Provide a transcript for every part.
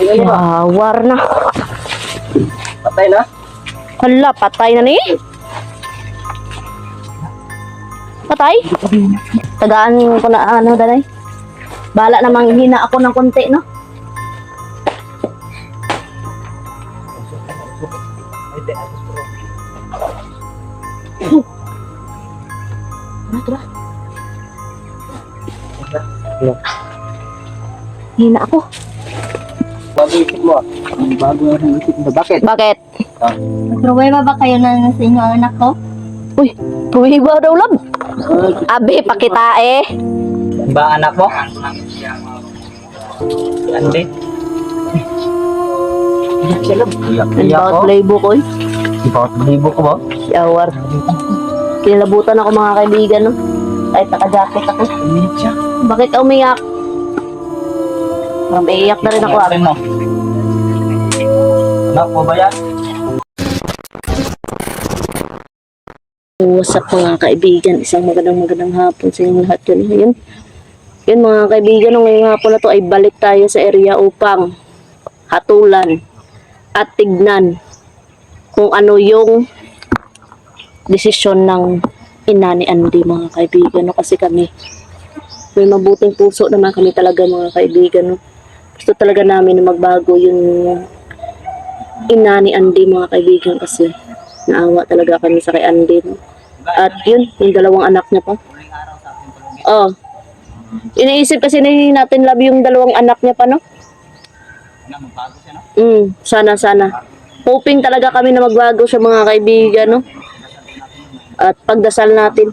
Yawar na. Patay na? Hala, patay na ni. Patay? Tagaan ko na ano danay. Bala namang hina ako ng konti, no? Tara. Hina ako. Bago isip mo. Bago ang isip mo. Bakit? Bakit? Nagpruweba ba kayo na sa inyo ang anak ko? Uy, tuwiba daw lab. Abi, pakita eh. Ba anak mo? Andi? Iyak siya lang. Iyak Ang ko. bawat playbook ko eh. Ibawat libo ko ba? Yawar. Kinilabutan ako mga kaibigan, no? Kahit naka-jacket ako. Iyak siya. Bakit ka umiyak? Parang iyak na rin ako. Iyak rin mo. Anak mo ba yan? What's up mga kaibigan? Isang magandang hapon sa inyong lahat yun. Ayun. Yun mga kaibigan, no, ngayong hapon na to ay balik tayo sa area upang hatulan at tignan kung ano yung desisyon ng ina ni Andy mga kaibigan. No? Kasi kami, may mabuting puso naman kami talaga mga kaibigan. No? Gusto talaga namin na magbago yung ina ni Andy mga kaibigan kasi naawa talaga kami sa kay Andy. No? At yun, yung dalawang anak niya pa. Oh. Iniisip kasi natin love yung dalawang anak niya pa, no? Sana. Hoping talaga kami na magbago siya mga kaibigan, no? At pagdasal natin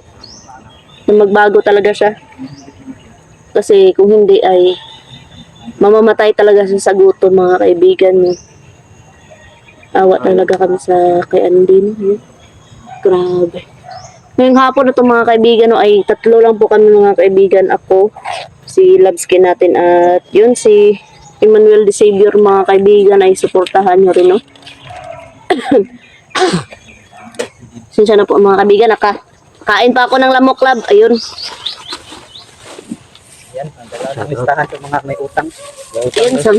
na magbago talaga siya. Kasi kung hindi ay mamamatay talaga siya sa gutom mga kaibigan, no? Awa talaga kami sa kay Andy, no? Grabe. Ngayong hapon na ito mga kaibigan, no, ay tatlo lang po kami mga kaibigan. Ako, si Labsky natin at yun si Emmanuel de Savior mga kaibigan ay suportahan nyo rin, no? Sinsya na po mga kaibigan, kain pa ako ng lamok lab, ayun. Yan, ang dalawa listahan sa mga may utang. Yan, sa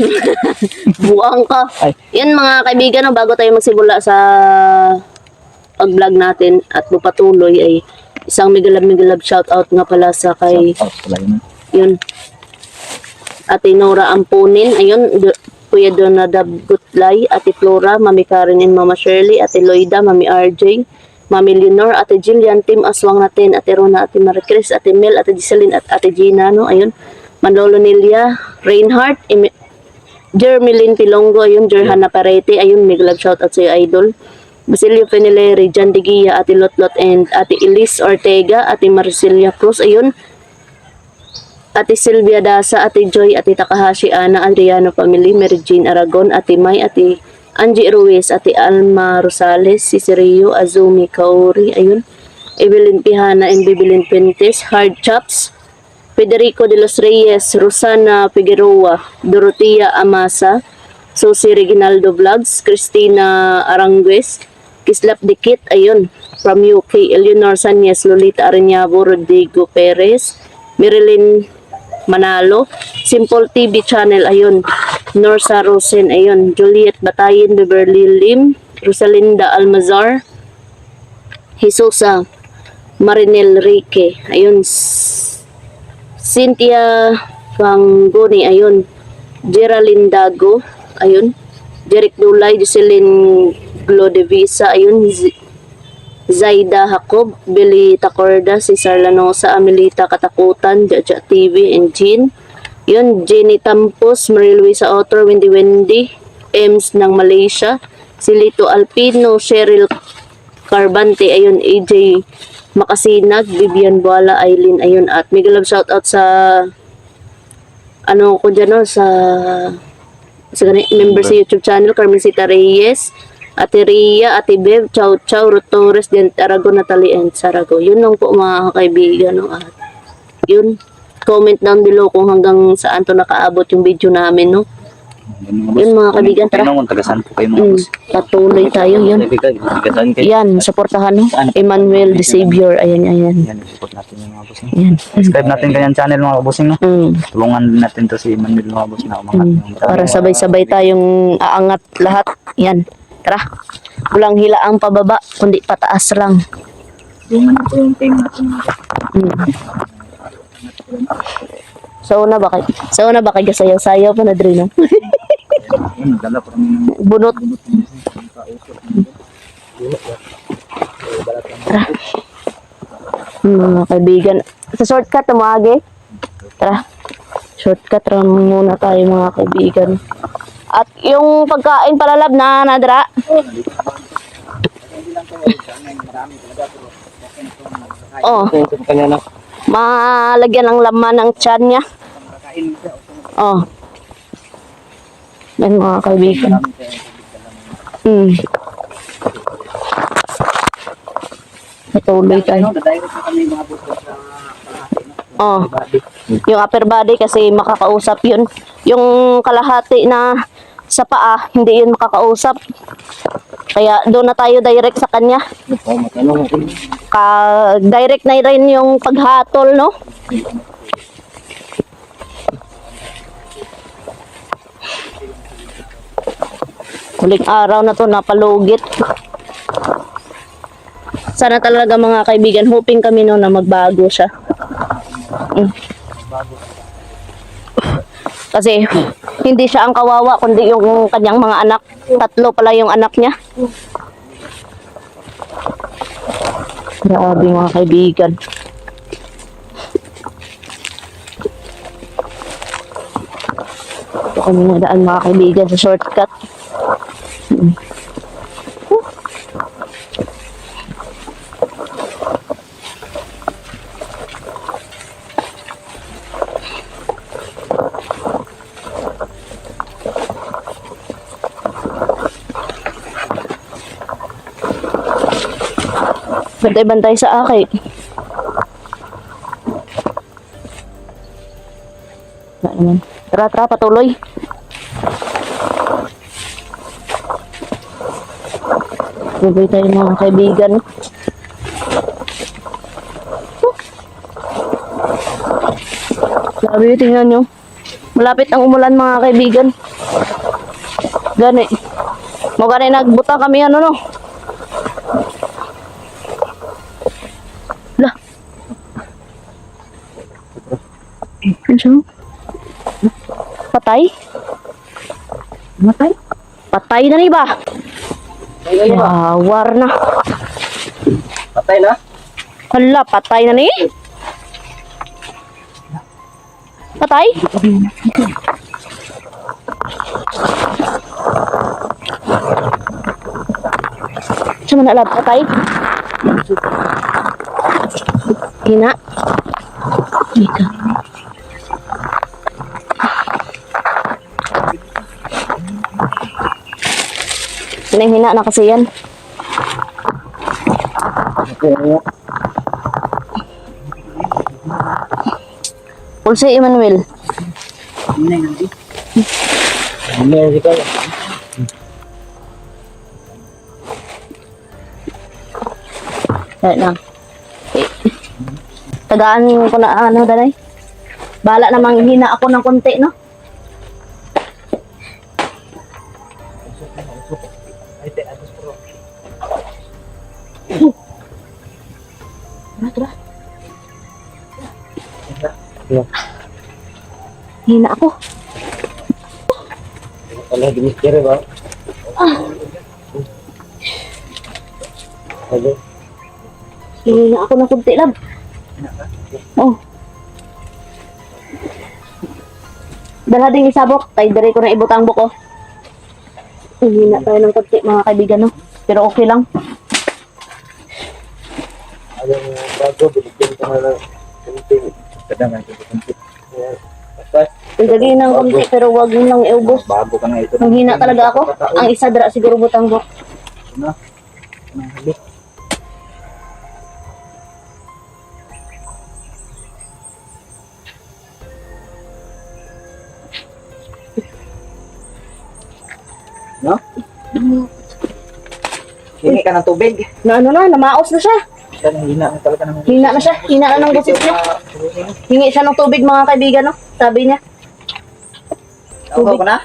buwang ka. Yan mga kaibigan, no, bago tayo magsimula sa pag-vlog natin at pupatuloy ay isang migalab shout out nga pala sa kay yun Ate Nora Ampunin, ayun, Kuya Donadab Gutlay, Ate Flora, Mami Karen and Mama Shirley, Ate Loida, Mami RJ, Mami Leonor, Ate Jillian, Team Aswang natin, Ate Rona, Ate Maricris, Ate Mel, Ate Giseline at Ate Gina, no? Ayun, Manolo Nelia, Reinhardt, Jermeline Pilongo, ayun, Jerhana Parete, ayun, migalab shout out sa idol. Basilio Fenileri, Jan Digia, Ate Lotlot and Ate Elise Ortega, Ate Marcelia Cruz, ayun. Ate Silvia Dasa, Ate Joy, Ate Takahashi, Ana, Adriano Family, Mary Jane Aragon, Ate May, Ate Angie Ruiz, Ate Alma Rosales, Cicerio, Azumi Kaori, ayun. Evelyn Pihana and Bibilin Pentes, Hard Chops, Federico de los Reyes, Rosana Figueroa, Dorotea Amasa, Susi Reginaldo Vlogs, Christina Arangues, Kislap Dikit, ayun, from UK, Eleanor Sanyes, Lolita Areñabo, Rodrigo Perez, Marilyn Manalo, Simple TV Channel, ayun, Norsa Rosen, ayun, Juliet Batayin, Beverly Lim, Rosalinda Almazar, Jesusa, Marinel Rique, ayun, Cynthia Fangoni, ayun, Geraldine Dago, ayun, Jeric Dulay, Jocelyn Glodevisa, ayun, Zaida Jacob, Billy Tacorda, Cesar Lanosa, Amelita Katakutan, Jaja TV, and Jean. Yun, Jenny Tampos, Marie Luisa Otor, Wendy, Ems ng Malaysia, Silito Alpino, Cheryl Carbante, ayun, AJ Makasinag, Vivian Buala, Aileen, ayun, at migalab shout out sa ano ko dyan, no, sa member sa YouTube channel, Carmencita Reyes, Ate Ria, Ate Bev, Chow Chow, Ruth Torres, Dent Aragon, Natalie, and Sarago. Yun lang po mga kaibigan. No? At yun, comment down below kung hanggang saan to nakaabot yung video namin. No? Yun mga kaibigan, tara. Kung tagasan po kayo mga Mm, boss. patuloy tayo yun. Tagasan kayo. Yan, supportahan no? Emmanuel the Savior. Ayan, ayan. Yan, support natin yung mga bossing. Ayan. Subscribe natin kanyang channel mga bossing, no? Mm, Tulungan natin to si Manuel mga boss na umangat mm. yung Para sabay-sabay tayong aangat lahat. Yan, tara. Walang hilaang pababa, kundi pataas lang. Tulungan natin yung team natin. Mm. Sa una ba kay sayaw-sayaw pa na dre no? Yun, dala pa kami ng Bunot. Tara. Mga kaibigan. Sa shortcut, tumagi. Tara. Shortcut lang muna tayo mga kaibigan. At yung pagkain palalab na nadra. Oh, kanya na. malagyan ng laman ng tiyan niya. Oh. Yan mga kaibigan. Patuloy tayo. Oh. Yung upper body kasi makakausap yun. Yung kalahati na sa paa, hindi yun makakausap. Kaya doon na tayo direct sa kanya. Direct na rin yung paghatol, no? Huling araw na to, napalugit. Sana talaga mga kaibigan, hoping kami no na magbago siya. Kasi hindi siya ang kawawa, kundi yung kanyang mga anak. 3 pala yung anak niya. Grabe mga kaibigan. Ito kami nadaan mga kaibigan sa shortcut. Bantay-bantay sa akin. Wala naman. Tara, tara, patuloy. Bubay tayo mga kaibigan. Sabi, tingnan nyo. Malapit ang umulan mga kaibigan. Gani. Mo gani nagbuta kami ano no. Lah. Ano? Patay? Matay? Patay na ni ba? War na. Patay na? Hala, patay na ni. Patay? Sa mana lab patay? Hina. Ika. Hina na kasi yan. Pulse Emmanuel. Kaya na. Tagaan ko na ano dalay. Bala namang hina ako ng konti, no? Tara. Hina ako. Wala, dimistere ba? Hina ako ng konti lang. Oh. Dala ding isabok. Tay, dali ko na ibutang buko. Hina tayo ng konti mga kaibigan, no? Pero okay lang. Ayun, bago, biligyan ko na lang. Kadang ang kunti. Basta, Dali ng konti pero wag mo lang iubos. bago ka na ito. Ang hina talaga ako. Ang isa dara siguro butang buko. Na. Halik. No? Hingi ka ng tubig. Na ano na, namaos na siya. Hina na talaga ng... Hina na siya. Hina na ng boses niya. Hingi siya ng tubig mga kaibigan, no? Sabi niya. Tubig ko na?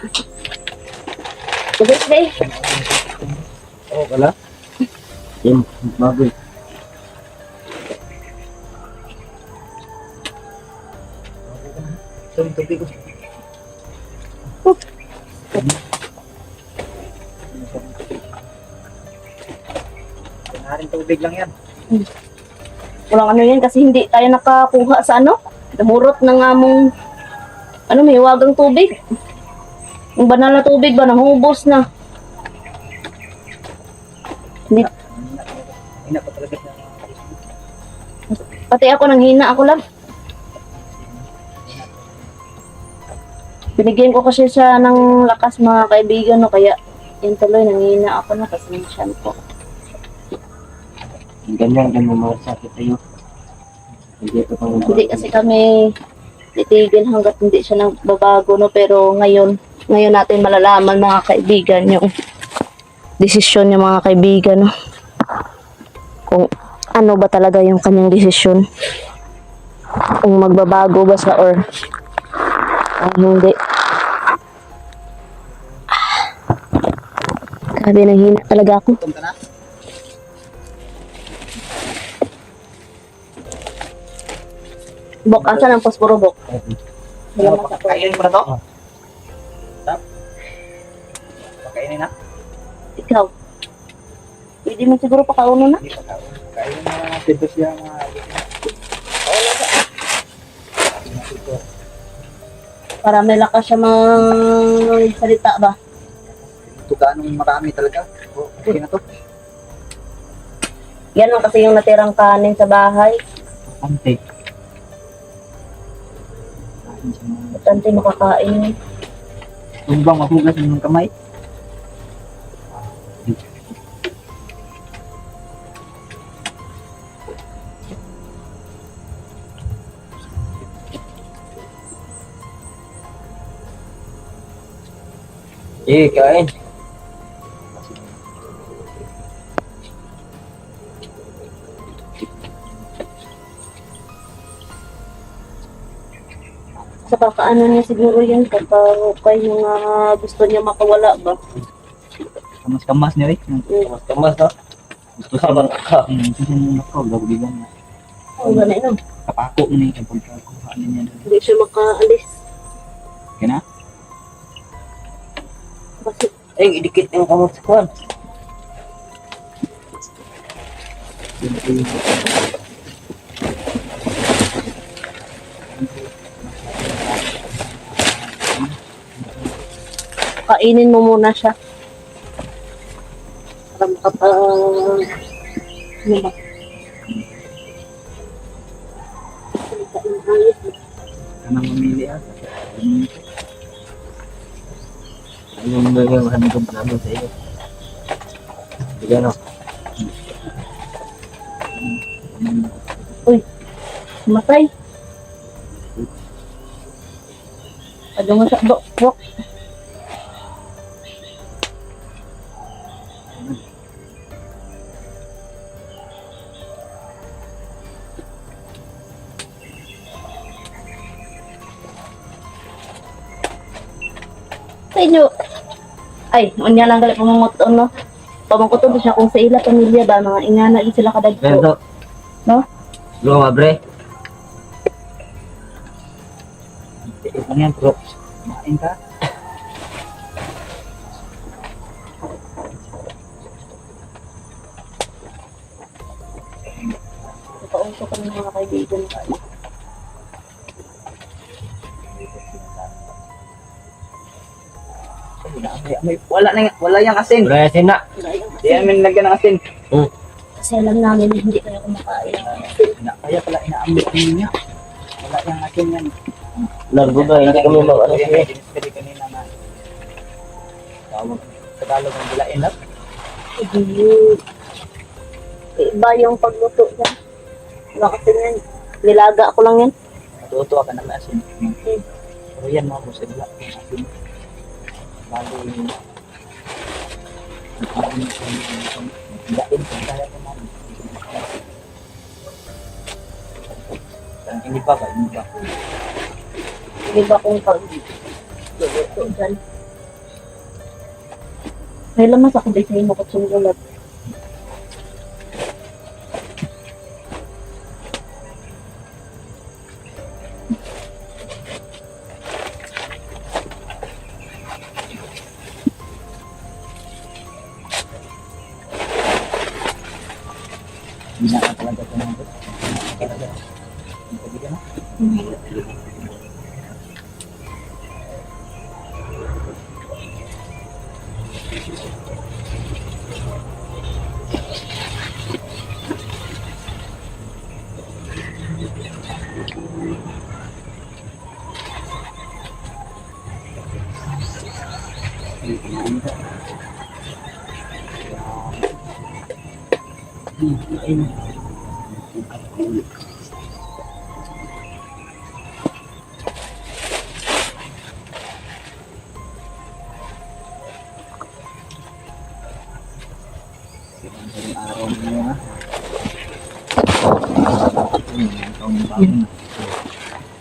Tubig, day. Oo, wala. Yan, baboy. Ito yung tubig ko. Kanarin tubig lang yan. Walang ano yan kasi hindi tayo nakakuha sa ano. Namurot ng among ano, may wagang tubig. Yung banal na tubig ba, nahubos na. Hindi, Hina pa talaga siya. pati ako nanghina ako lang. Binigyan ko kasi siya ng lakas mga kaibigan, no, kaya yan tuloy, nanghina ako na kasi ng shampoo. Ganyan mga sakit tayo. Hindi kasi kami titigil hanggat hindi siya nagbabago, no, pero ngayon natin malalaman mga kaibigan yung desisyon niya mga kaibigan, no? Kung ano ba talaga yung kanyang desisyon, kung magbabago ba siya or hindi. Grabe, nanghina talaga ako. Gutom ka na? Bok, asan ang posporo, Bok? Pakainin mo na to? Tap? Pakainin na? Ikaw. Pwede mo siguro pakauno na? Hindi pa tao. Pakainin mo na natin. Ito siya mga... Para may lakas siya salita ba? Ito ganong marami talaga. Okay na to. Yan lang kasi yung natirang kanin sa bahay. Ante. Bastante makakain. Yung bang mahugas ng kamay? Kain. Sa kakaano niya siguro yan kapag yung gusto niya makawala ba? Kamas-kamas niya rin. Kamas-kamas no? Gusto sa bangka. Gusto siya nung nakaw. Gabigan niya. Oo, ganun no. Kapako niya kapag kuhaan niya. Hindi siya makaalis. Kaya na? Kasi Ay, idikit yung kamot sa kuhan. kainin mo muna siya. Para ano ba? Kanang mamili ata. Yung gagawin ko pa namin sa iyo. Bigyan o. Uy, matay. Ano nga sa bok? Sa inyo. Ay, unya lang gali pamanguton, no? Pamanguton siya kung sa ila pamilya ba, mga ingana din sila kadagpo. Ganito. No? Luwa mabre. Ano yan bro? Kumain ka? Paunso kami mga kaibigan tayo. Wala yang asin. Wala yang asin na. Di namin lagyan ng asin. Kasi alam namin hindi kayo kumakain. Kaya pala inaambit niya. Wala yang asin yan. Largo ba? Hindi kami mag-ano siya. Pwede kanina na. Tawag. Tagalog ang bilain lang. Iba yung pagluto niya. Wala kasi yan. Nilaga ko lang yan. Matuto ka na may asin. Pero yan mga boss, wala yung asin. Bali, Ini pa ba? Ini pa. Di ba kung pag luluto dyan? May lamas ako dito yung makatsunggulat. Bisa ka talaga ito ng talaga.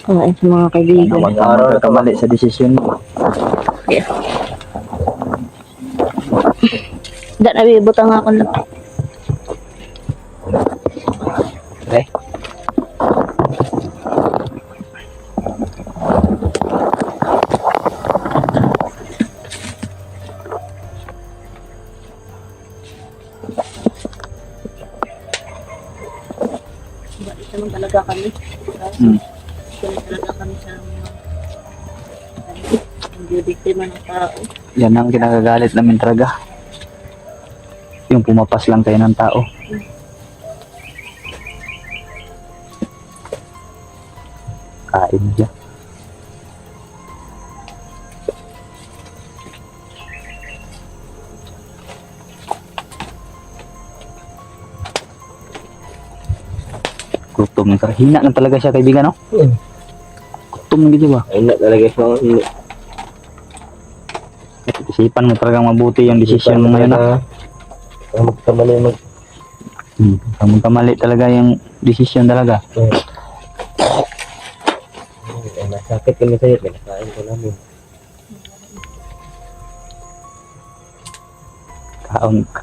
Ay, sa mga kaibigan. Mag-araw na kamali sa desisyon mo. Yeah. Hindi, nabibutang ako lang. Okay. Balik naman talaga kami. Hmm. Balik talaga kami sa mga hindi biktima ng tao. Yan ang kinagagalit namin talaga. Yung pumapas lang kayo ng tao. Kain siya. Gutom na talaga. Hina na talaga siya, kaibigan, no? Gutom na gitu ba? Ay na talaga siya. Isipan mo talagang mabuti yung desisyon mo ngayon, no? Magkamali mag Kamali talaga yung desisyon talaga. Masakit kami sa'yo. Pinakain ko namin.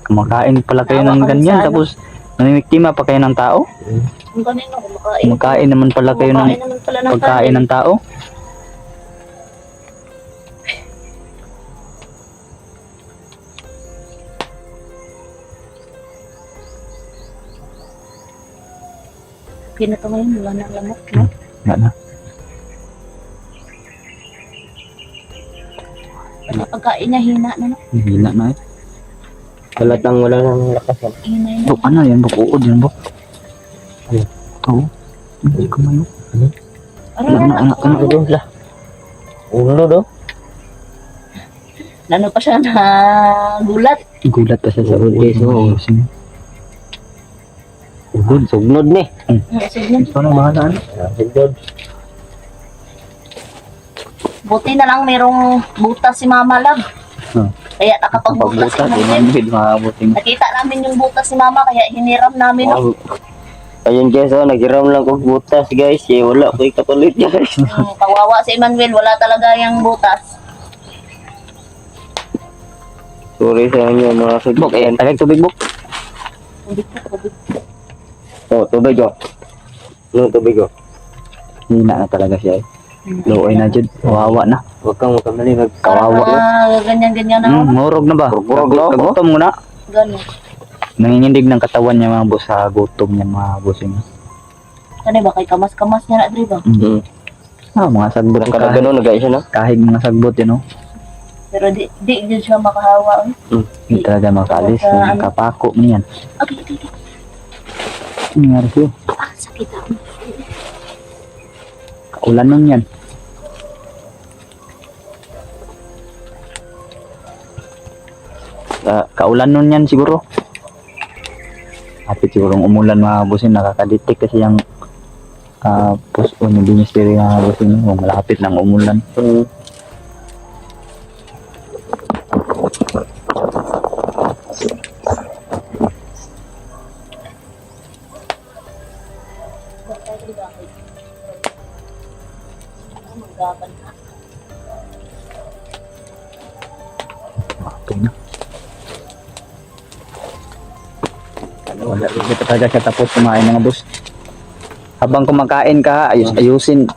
Kumakain pala kayo ng ganyan, tapos namimiktima pa kayo ng tao? Kung kanino kumakain. Kumakain naman pala kayo ng Kumakain naman pala ng pagkain kanin. ng tao? Okay na to ngayon, wala na lamok, no? Nga na. Pati pagkain niya, hina na, no? Hina na eh. Halatang wala nang lakas. Hina yun. Bok, ano yan? Bok, uod yan, bok. Ano? Ito. Hindi ko mayo. Anak, Ano doon sila? Ulo do? Nano pa siya na gulat. Gulat pa siya sa uod. Yes, oo. Ugod, sugnod ni. Sige, Ito na bahala. Sugnod. buti na lang merong butas si Mama Lab. Oh. Kaya nakapagbutas Pagbutas, kami. hindi makabuting. Nakita namin yung butas si Mama, kaya hiniram namin. No? Ayun guys, nagiram lang kong butas guys. Wala ko ikapalit guys. Kawawa si Emmanuel, wala talaga yung butas. Sorry sa inyo mga Bok, sugyan. tagay tubig, bok. Oh, tubig ko. No, tubig ko. Hina na talaga siya eh. Looy na dyan. Kawawa na. Huwag kang magkamali. Kawawa. Ganyan-ganyan na. Murog na ba? Murog na. Kagutom mo na. Ganun. Nangingindig ng katawan niya mga boss sa gutom niya mga boss niya. Ano ba, kay kamas-kamas niya na, Dre ba? Mga sagbot. Kada ganun, nagay siya na. Kahig mga sagbot yun, no? Pero di din siya makahawa. Hindi talaga makalis. Kapako mo yan. Okay, okay, okay. Ano nangyari sa'yo? Ah, sakit ako. Kaulan nun yan. Kaulan nun yan siguro. Hapit siguro umulan mga bosin. Nakakaditik kasi yung puso yung ministry mga bosin. Kung malapit ng umulan. na. Wala rin ka talaga siya tapos kumain mga boss. Habang kumakain ka, ayusin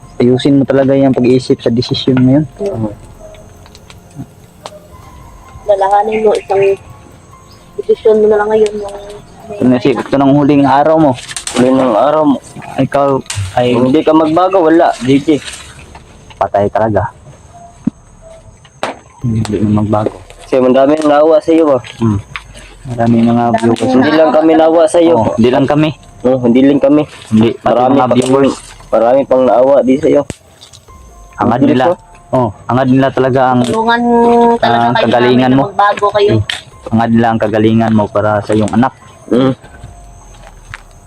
mo talaga yung pag-iisip sa desisyon mo yun. Lalahanin mo isang desisyon mo na lang ngayon. Ito ng huling araw mo. Huling ng araw mo. Ikaw ay Hindi ka magbago, wala. GG. patay talaga. Hindi na magbago. Kasi madami ang nawa sa iyo ba? Marami mga viewers. Hindi lang kami nawa sa iyo. Oh, hindi lang kami. Hindi lang kami. Hindi, pati Marami mga viewers. Marami pang naawa di sa iyo. Hangad nila. Oh, hangad nila talaga ang Tulungan talaga kayo kagalingan namin mo. na magbago kayo. hangad nila ang kagalingan mo para sa iyong anak,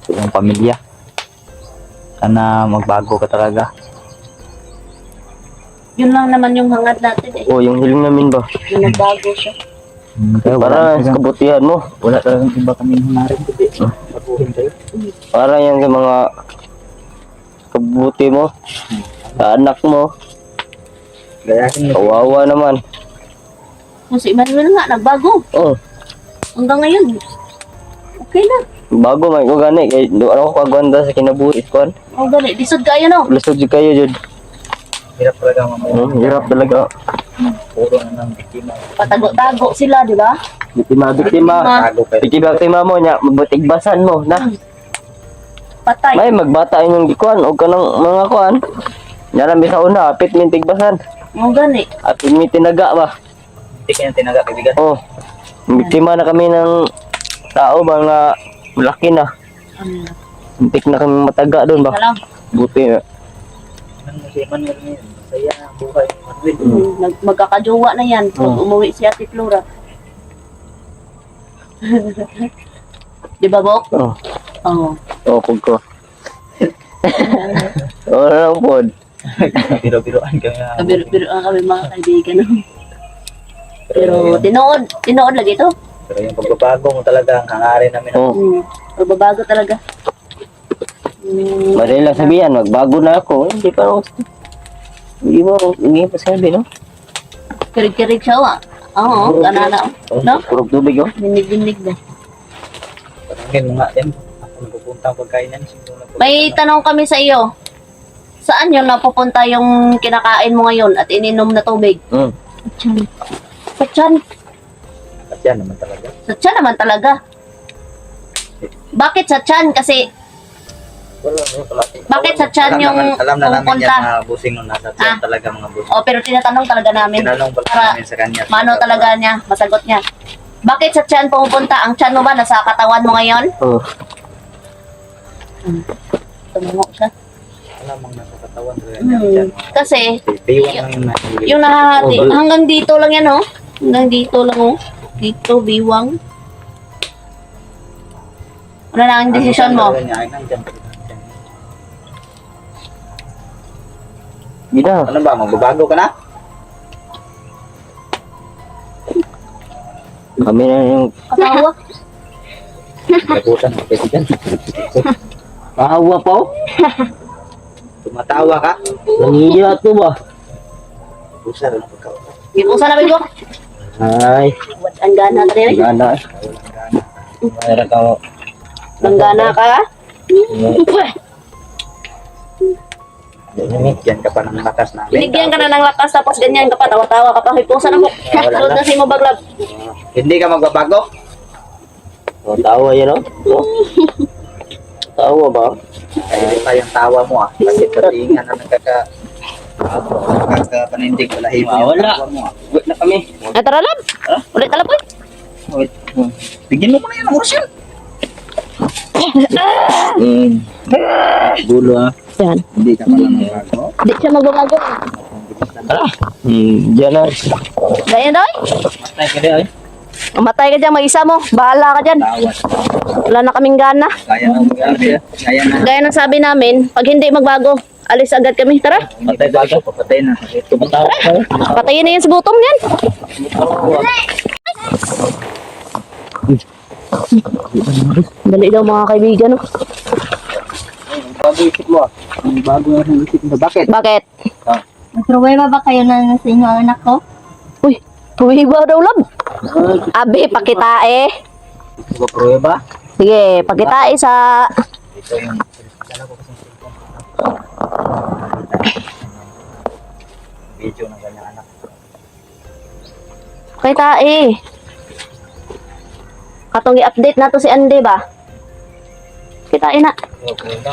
sa iyong pamilya. Sana magbago ka talaga. Yun lang naman yung hangad natin eh. O, yung hiling namin ba? Yung nagbago siya. Kaya Para sa kabutihan mo. wala talagang iba kami hangarin kundi baguhin kayo. Para yan sa mga kabuti mo. Sa anak mo. Gayahin mo. Kawawa naman. Kung si Emmanuel nga, nagbago. Oh, Hanggang ngayon. Okay na. bago may ko gani. Kaya doon ako kagwanda sa kinabuhi. Kuan. O gani, disod kaya no. Lusog di kayo, Jud. Hirap talaga mamaya. Hirap talaga. Puro na ng biktima. Patago-tago sila, di ba? Biktima. Tago kayo. Biktima mo niya. Mabutigbasan mo na. Patay. May magbata inyong gikuan. O ka ng mga kuan. Narambi sa una. Apit min tigbasan. O gani. Apit min tinaga ba. Hindi kaya tinaga kaibigan. Oh. Biktima na kami ng tao ba nga malaki na. Hintik na kami mataga doon ba. Alam, Buti na. Ano mo si Emmanuel ngayon? Masaya ang buhay ni Manuel. magkakajowa na yan pag umuwi si Ate Flora. Di ba, Bok? Oh. Oo. Pag ko. Wala lang po. Biro-biroan kami na. Kabiro-biroan kami mga kaibigan. Pero tinood lagi ito. Pero yung pagbabago mo talaga ang hangarin namin. Oh. Magbabago talaga. Madali lang sabihan, magbago na ako. Hindi pa ako. Hindi pa sabi, no? Kirig-kirig siya, wa. Oo, ganana. No? Purog tubig, oh. Binig-binig na. Parangin mo nga din. Ako nagpupuntang pagkainan. May tanong kami sa iyo. Saan yun napupunta yung kinakain mo ngayon at ininom na tubig? Sa tiyan. At yan naman talaga. Sa tiyan naman talaga. Bakit sa tiyan? Kasi bakit sa tiyan yung Alam na namin pupunta? yan mga busing nung nasa tiyan talaga mga busing. O, pero tinatanong talaga namin. Tinanong pala Para namin sa kanya. Mano talaga niya, masagot niya. Bakit sa tiyan pupunta? Ang tiyan mo ba nasa katawan mo ngayon? Oh. Tumungo siya. Alam mong nasa katawan talaga yung tiyan. Kasi, Piwan lang yung nahihili. yung nahahati, hanggang dito lang yan, oh. Hanggang dito lang, oh. Dito, biwang. Ano na ang desisyon mo? Hindi na. Ano ba, magbabago ka na? Kami na yung Kasawa? Nabutan ka kasi dyan. kahawa pa, oh. Tumatawa ka? Nangiya to ba? Pusar ang pagkaw. Ipusa na, bigo. Ay, Ang gana ka rin. gana. Mayroon ka mo. Ang gana ka, ha? Binigyan ka pa ng lakas namin. Binigyan ka na ng lakas tapos ganyan ka pa, tawa-tawa ka pa. Ipusa na mo. Sunod na si mo baglab. Hindi ka magbabago? Oh, tawa yan, oh. Oh. Tawa ba? Ay, pa yung tawa mo ah. Kasi patingan na nakakapanindig. Walahin mo yung Wala. tawa mo ah. Wait na kami. Ay, tara lab. Ulit tala po. Wait. Bigyan mo muna yan ang orasyon. Gulo, ah. Yan. Hindi ka pala magbago. Hindi siya magbabago. Diyan na. Ganyan daw, Matay ka rin ay. Matay ka dyan, mag-isa mo. Bahala ka dyan. Tawa. Wala na kaming gana. Kaya na mag-albi. Kaya na. Gaya ng sabi namin, pag hindi magbago, alis agad kami. Tara, Patay bago. Papatay na. Tumatawa ka. patayin na yan sa gutom yan. Dali daw mga kaibigan. Oh. Bago isip mo, ah. Bago ang isip mo. Bakit? Bakit? Nagpruweba ba kayo na sa inyong anak ko? Uy, tuwiba daw lab. Abi, pakitae. Ito prueba. Sige, pakitae sa... Ito yung video ng kanyang anak. Pakitae. Katong i-update na to si Andy ba? Pakitae na. Ito prueba.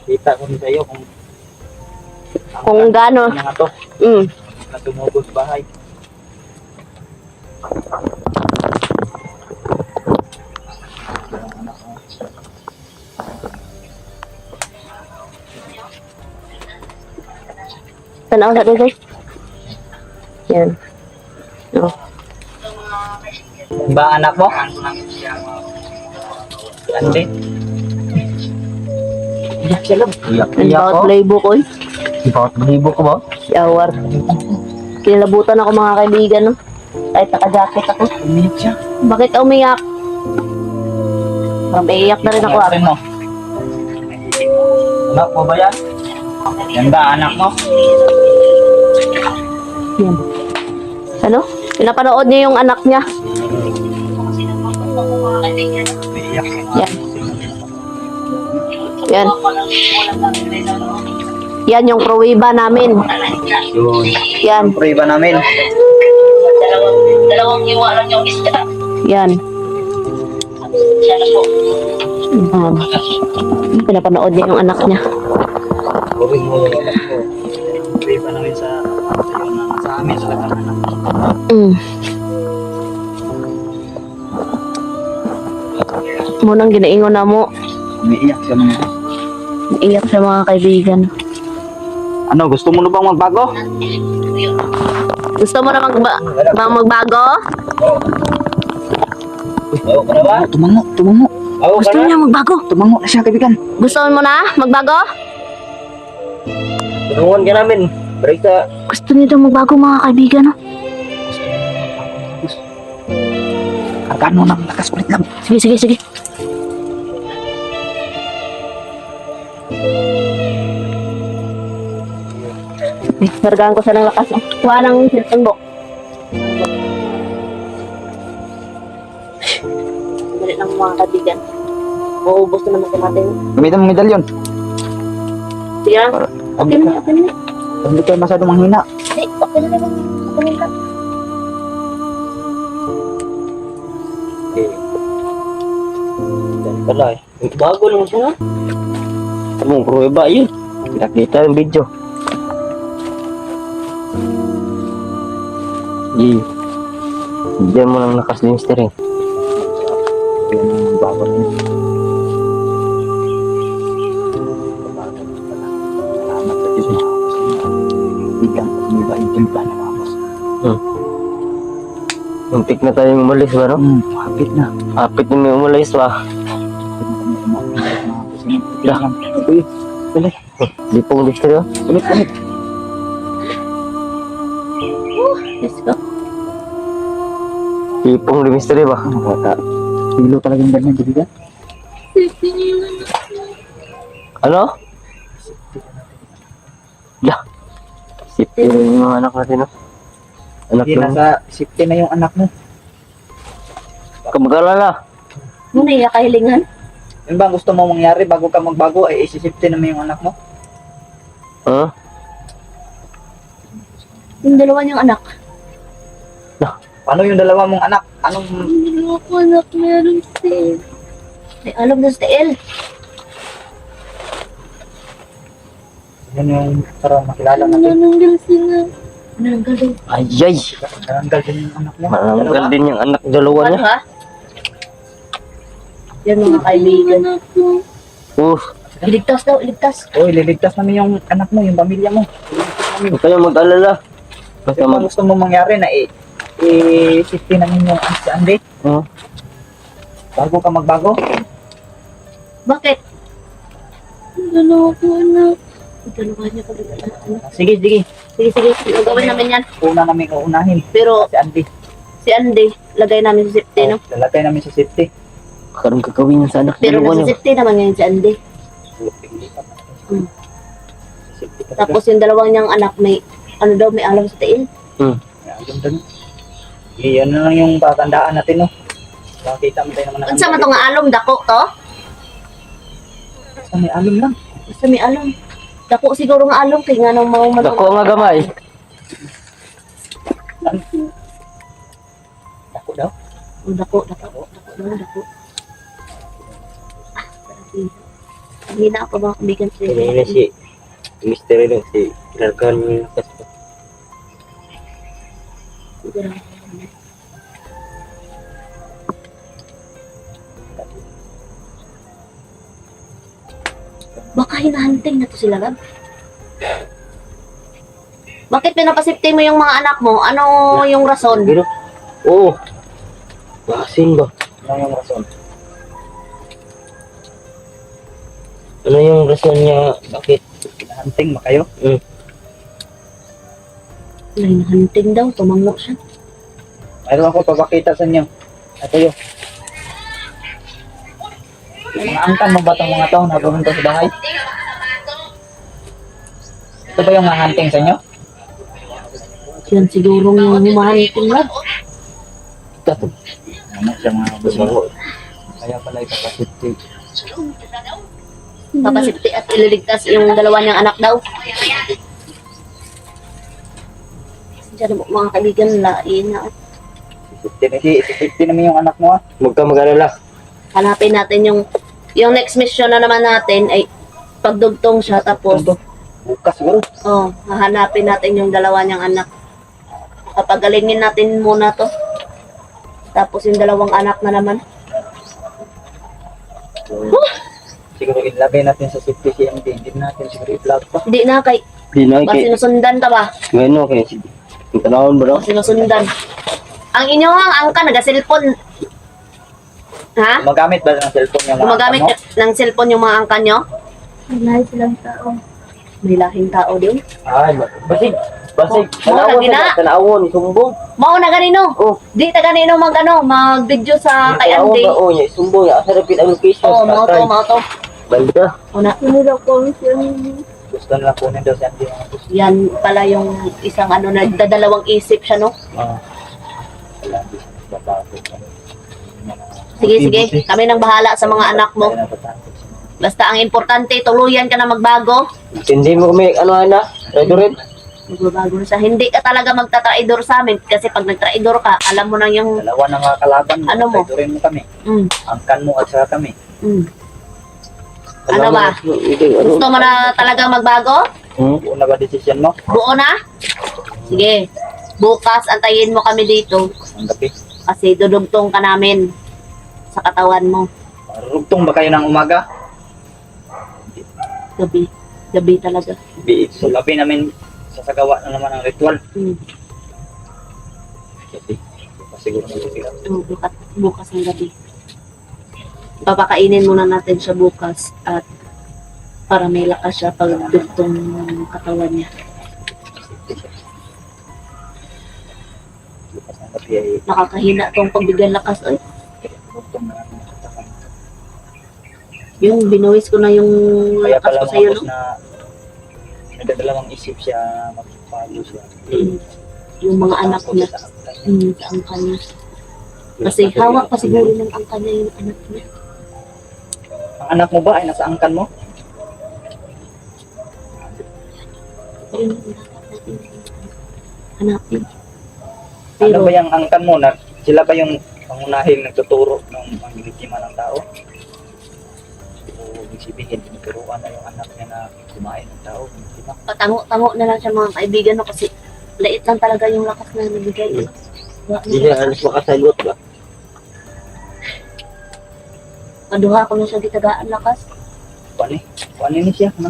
Kita ko sa iyo Kung gaano. nga to na tumugod sa bahay. Tanaw sa dito. Yan. Oh. Ba anak mo? Si Andy. Iyak siya lang. Iyak Bawat playbook ko. Bawat libo ko ba? Shower. Kinilabutan ako mga kaibigan, no? Kahit naka-jacket ako. Umiyak siya. Bakit ka umiyak? Maiiyak na rin ako. Iyak rin mo. Anak mo ba yan? Yan ba anak mo? Yan. Ano? Pinapanood niya yung anak niya. Iyak. Yan. Yan. Yan yung pruweba namin. Yun. Yan. Prueba namin. Dalawang iwa lang yung isda. Yan. Siya na po. Pinapanood niya yung anak niya. Prueba mo yung anak mo. Prueba namin sa amin sa anak. Munang ginaingon na mo. Umiiyak siya mga. Iyak sa mga kaibigan. Ano, gusto mo na bang magbago? Gusto mo na magbago? Oo ka na ba? Tumango. Oo Gusto niya magbago? Tumango na siya, kaibigan. Gusto mo na magbago? Tulungan ka namin. Break ka. Gusto niya daw magbago mga kaibigan. No? Kargaan mo ng lakas ulit lang. Sige. Nargaan ko siya ng lakas. Kuha ng cellphone book. Dali lang mga kaibigan. Maubos na naman sa natin. Gamitan mo medalyon. Sige lang. Okay na. Hindi kayo masyadong manghina. Okay na naman. Okay na. Yan pala eh. Bago naman siya na. Anong prueba yun? Nakita yung video. Diyan mo lang lakas din yung steering. Yan ang bago niya. Salamat sa Diyos na. Bigyan ko sa iba yung timpla na mamos. Muntik na tayong umalis ba, no? Hapit na. Apit na may umalis ba? Uy, ulit. Di pong lister, oh. Ulit. Let's go. Di pong mystery ba? Ano bata? Hilo talagang ganyan, kaibigan. Ano? Yeah. Safety na yung mga anak natin, no? Anak Hindi, lang. nasa safety na yung anak mo. Kamag-alala. Muna iya kahilingan. Yun ba ang gusto mo mangyari bago ka magbago ay isi-safety naman yung anak mo? Huh? Yung dalawa niyang anak. Paano yung dalawa mong anak? Anong Dalawa ko anak meron si... May alam na si El. yun yung para makilala natin? Nananggal sila. Nananggal daw. Ayay! Nananggal din yung anak mo. Mananggal din yung anak dalawa Ano niya. ha? Yan mga kaibigan. Iligtas daw, iligtas. Uy, liligtas namin yung anak mo, yung pamilya mo. Huwag kayo mag-alala. Basta Kung ano gusto mo mangyari na i-safety namin yung si Andy Oh. bago ka magbago. Bakit? Dalawa ko anak. Dalawa niya ko anak. Sige. Sige. Gagawin namin yan. Una namin uunahin Pero si Andy. si Andy, lagay namin sa safety, no? Lalagay namin sa safety. Karang gagawin niya sa anak Pero dalawa nasa niya. safety naman ngayon si Andy. Safety talaga. Tapos yung dalawang niyang anak may, ano daw, may alam sa tiin. Ayun doon. Iyan na lang yung tatandaan natin, no? Makita mo tayo naman na. Unsa man to nga alom dako to? Basta may alum lang. Basta may alom. Dako siguro nga alom kay nga nang mga Dako nga gamay. Dako daw. Oh, dako. Dako. Hindi na ako ba kumigan sa Ini si misteri dong si larkan yung lakas pa. Baka hinahunting na to sila, Gab. Bakit pinapasipti mo yung mga anak mo? Ano yung rason? Pero, oo. Basin ba? Ano yung rason? Ano yung rason niya? Bakit? Hinahunting ba kayo? Hinahunting daw, tumango siya. Mayroon ako papakita sa inyo. Ito yun. Mga angkan mo ba itong mga to na pumunta sa bahay? Ito ba yung hunting sa inyo? Yan siguro yung humahunting lang. Ito to. Ano siya mga Basango. Kaya pala ipapasipti. Papasipti at ililigtas yung dalawa niyang anak daw. Diyan mga kaibigan, lain na. Isipti namin yung anak mo ah. Huwag ka mag-alala. Hanapin natin yung next mission na naman natin ay pagdugtong siya tapos Bukas siguro. hahanapin natin yung dalawa niyang anak. Papagalingin natin muna to. Tapos yung dalawang anak na naman. Siguro ilagay natin sa safety CMD. Hindi natin siguro i-vlog pa. Hindi na kay Di na ba kay. sinusundan ka ba? Gano kay. Yung tanawon ba daw? O sinusundan. Ang inyong angka nag-cellphone. Ha? Gumagamit ba ng cellphone yung mga Gumagamit anak mo? ng cellphone yung mga angka nyo? May silang tao. May lahing tao din. Ay, basig. Basig. Oh, Tanawon lagi na. sa tanawon. Sumbong. Mao na ganino. Oh. Di ta ganino mag-video sa kay Tanawon Andy. ba? Oh, niya. Sumbong. Ya, sarapin ang location. Oh, mao to. Balda. Una. Gusto nila kunin daw si Andy yung gusto. Yan pala yung isang nagdadalawang isip siya, no? Wala, hindi siya nagbabago. Sige. Kami nang bahala sa mga anak mo. Kaya natatakot siya. Basta ang importante, tuluyan ka na magbago. Hindi mo kami, ano na? Redoret? Magbabago na siya. Hindi ka talaga magtatraidor sa amin. Kasi pag nagtraidor ka, alam mo na yung... Dalawa na mga kalaban mo. Ano mo? Tuturin mo kami. Mm, Angkan mo at saka kami. mm. Ano ba? Gusto mo na talaga magbago? Buo na ba decision mo? Buo na? Sige. Bukas, antayin mo kami dito. Ang gabi. Kasi dudugtong ka namin sa katawan mo. Marurugtong ba kayo ng umaga? Gabi talaga. So gabi namin sasagawa na naman ang ritual. Mm. Gabi. Siguro na sila. Bukas ng gabi. Papakainin muna natin siya bukas at para may lakas siya pag dugtong ng katawan niya. Bukas ng gabi ay Nakakahina tong pagbigyan lakas. Ay, rugtong na namin ang katawan. yung binuwis ko na yung Kaya lakas pala ko sa'yo, mga boss no? na nagdadalawang isip siya, magpapalo siya. Mm. Yung mga anak Takot niya. sa angkan. Sa angka niya. Kasi hawak pa siguro ng angka niya yung anak niya. Ang anak mo ba ay nasa angkan mo? Ayun, hanapin. Ano Pero, ba yung angkan mo? Na, sila ba yung pangunahing nagtuturo ng pangbiliktima ng tao? O ibig sabihin, tinuturuan na yung anak niya na kumain ng tao. Di ba? patango-tango na lang siya mga kaibigan, no? Kasi lait lang talaga yung lakas na nabigay. Eh. Hindi siya alas makasagot ba? Maduha ko na siya gitagaan lakas. Kuan ni siya. No?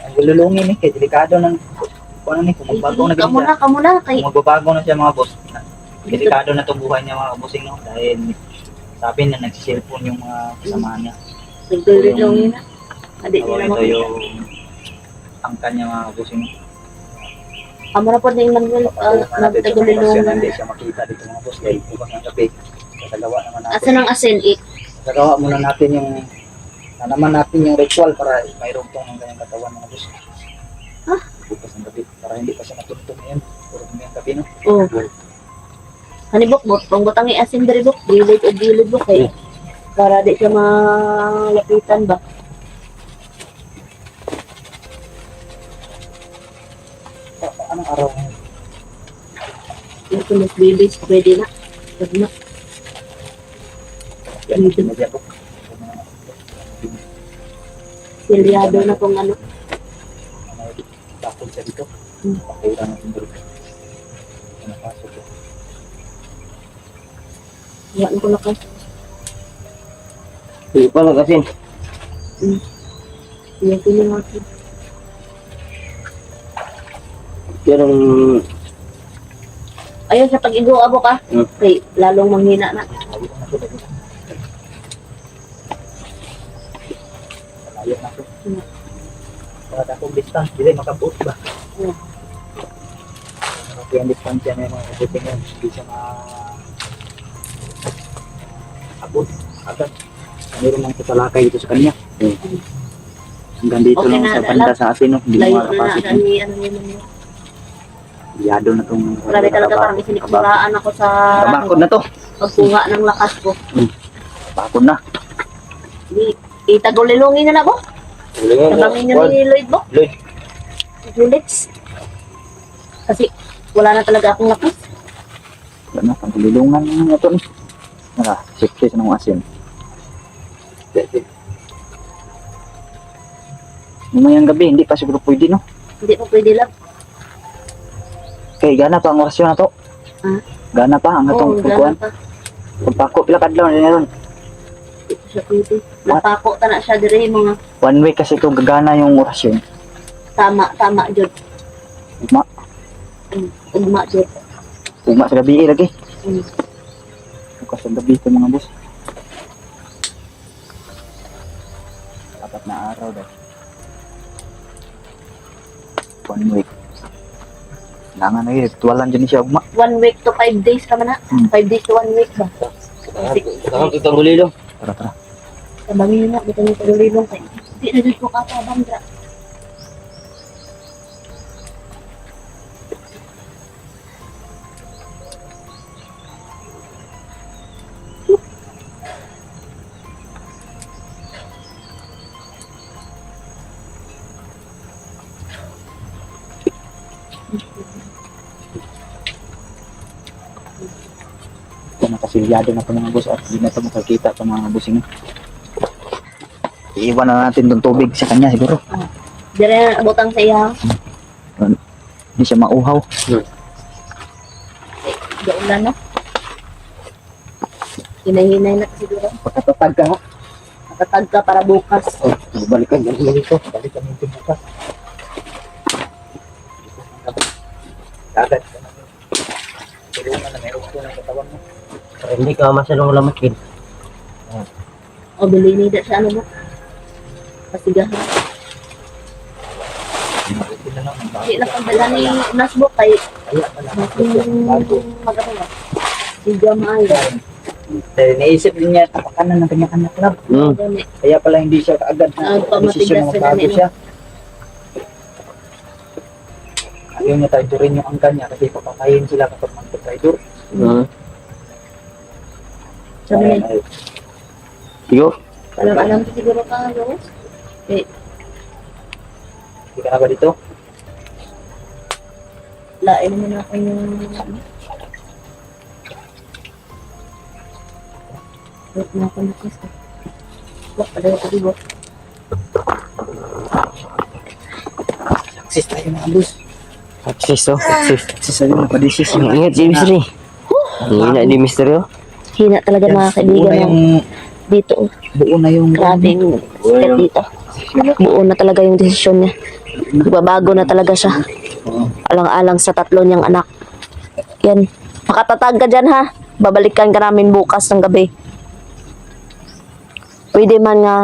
Ang gululungin kay delikado ng kuan ni kung magbago na ganun siya. Kamuna, kay Kung magbabago na siya mga boss. Delikado na itong buhay niya mga bossing no? Dahil sabi na nagsiselfone yung mga kasama niya. nagdulilong na. Adi So, nila ito mo. yung angkan niya mga bossing. Kamuna po na yung Natin sa nagdulilong bukas yan, na. hindi siya makita dito mga boss. Dahil bukas ng gabi. Kasagawa naman natin. Asan ang asin? Kasagawa muna natin yung naman natin yung ritual para mayroong tong ng kanyang katawan mga boss. Ah? Bukas ng gabi. Para hindi pa siya matutong ngayon. Puro ng gabi no. Oh. Hanibok bot, kung butang iasin diri bok, gilid o gilid bok kay para di siya malapitan ba. Anong araw ngayon? Yung tulos babies, pwede na. Pwede na. Yan, sinadya ko. Silyado na kung ano. Tapon siya dito. Hmm. Pakura natin dito. Napasok ko. Yan ko na ka. Hindi pa lang kasi. Yan ko na natin. Yan ang... Ayun sa pag-igo abo ka. Okay, lalong manghina na. Ayun na ko. Ayun na ko. Para akong distance, hindi makabuot ba? Hmm. Kasi ang distance yan yung mga kabuting yan, hindi siya abot agad. Mayroon lang kasalakay dito sa kanya. Hanggang dito Okay lang na, sa banda sa atin, no? Hindi Layo mo na makapasok. na ni ano yun. Liyado na itong... Grabe talaga parang isinikmuraan ako sa Kabakod na to. pagkuha ng lakas ko. Bakod na. Itagulilungin na na bo. Tabangin na ni Lloyd bo. Lloyd. Julix. Kasi wala na talaga akong lakas. Wala na, pagulilungan na ito. Naka, safety sa ng asin. Mamayang gabi, hindi pa siguro pwede, no? Hindi pa pwede lang. Okay, gana pa ang orasyon na to. Ha? Gana pa ang Oo, atong pagkuhan. gano'n pa. Pagpako, pila kadlaw na rin. Ito siya pwede. Napako ta na siya diri mga 1 week kasi ito gagana yung orasyon. tama jud. Ugma, Ugma jud. ugma sa gabi lagi. Mm. Bukas sa gabi ito mga boss. 4 na araw daw. 1 week. Langan lagi, tuwalan dyan siya ugma. 1 week to 5 days ka man na. 5 days to 1 week ba? Saan ito itong gulilo? Tara, tara. Tabangin na kita ni pagulilong kay. Di na jud ko katabang dra. Ito nakasilyado na ito mga boss at hindi na ito makakita ito mga bossing. Iiwan na natin itong tubig sa kanya siguro. Dire na abotang sa iya. Hindi siya mauhaw. Gaulan no. Hinay-hinay na siguro. Pagkatatag ka ha. Nakatag ka para bukas. Balikan yan dito. Balikan yung bukas. Dagat. Tulungan na meron ko ng katawan mo. Para hindi ka masyadong lamakin. O bilini da sa ano mo. Pasigahan. Hindi lang ang dala ni Nasbo kay Kaya pala. magano ba? Siga maayo. Naisip din niya tapakanan ng kanya-kanya club. Gani. Kaya pala hindi siya kaagad na Pamatigas desisyon sila magbago nila. siya. Ayaw niya traidorin yung angkan niya kasi papatayin sila kapag magpa-traidor. Sabi niya, Ay, Sigo? alam ko siguro ka, Rose. Eh, hindi ka na ba dito? lain mo na ako yung... Wait na ako na kasi. Wak, pala ko dibo. Aksis tayo mga boss. Aksis to. Aksis. Aksis tayo mga padisis. Ingat si Mystery. Hina di Mystery oh. Hina talaga mga kaibigan yung dito. Oh. buo na yung Grabe yung step dito. Buo na talaga yung desisyon niya. Babago na talaga siya. Alang-alang sa 3 niyang anak. Yan. Makatatag ka dyan ha. Babalikan ka namin bukas ng gabi. Pwede man nga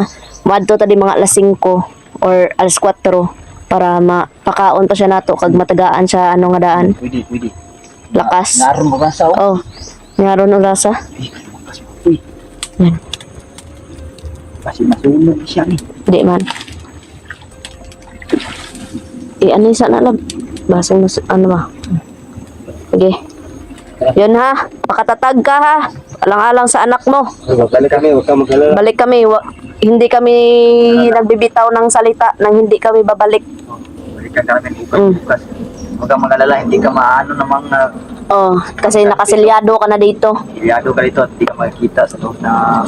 maadto tadi mga alas 5 or alas 4 para mapakaon pa siya nato kag matagaan siya ano nga daan. Pwede. Lakas. Naroon mo ba sa Oh. Ngaron ang rasa. Uy, Yan. kasi masunog siya ni. Di man. Ano yung sana lab? Basang ano ba? Sige. Yun ha, pakatatag ka ha. Alang-alang sa anak mo. Balik kami, huwag kang mag-alala. Balik kami, hindi kami nagbibitaw ng salita nang hindi kami babalik. Balikan namin bukas. Huwag kang mag-alala, hindi ka maano namang Oh, kasi nakasilyado ka na dito. iliyado ka dito at hindi ka makikita sa loob na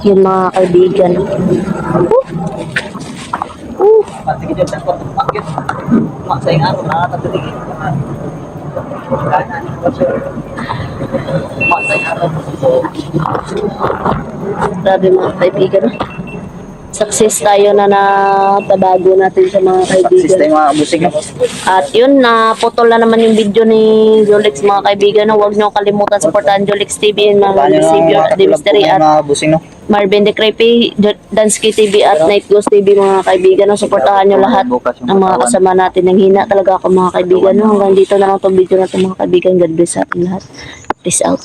Yun mga kaibigan. Sige dyan, sa kwarto pakit. Maksayang araw na tatuligin. Maksayang araw. Grabe mga kaibigan. Success tayo na natabago natin sa mga Paksis kaibigan. tayo mga busing na. At yun, naputol na naman yung video ni Jolix mga kaibigan. Huwag nyo kalimutan supportahan Jolix TV and mga Savior at Mystery at mga busing no. Marvin de Creepy, Dansky TV at Night Ghost TV mga kaibigan. Supportahan nyo lahat ng mga kasama natin. Nang hina talaga ako mga kaibigan. Hanggang dito na lang itong video na ito mga kaibigan. God bless sa ating lahat. Peace out.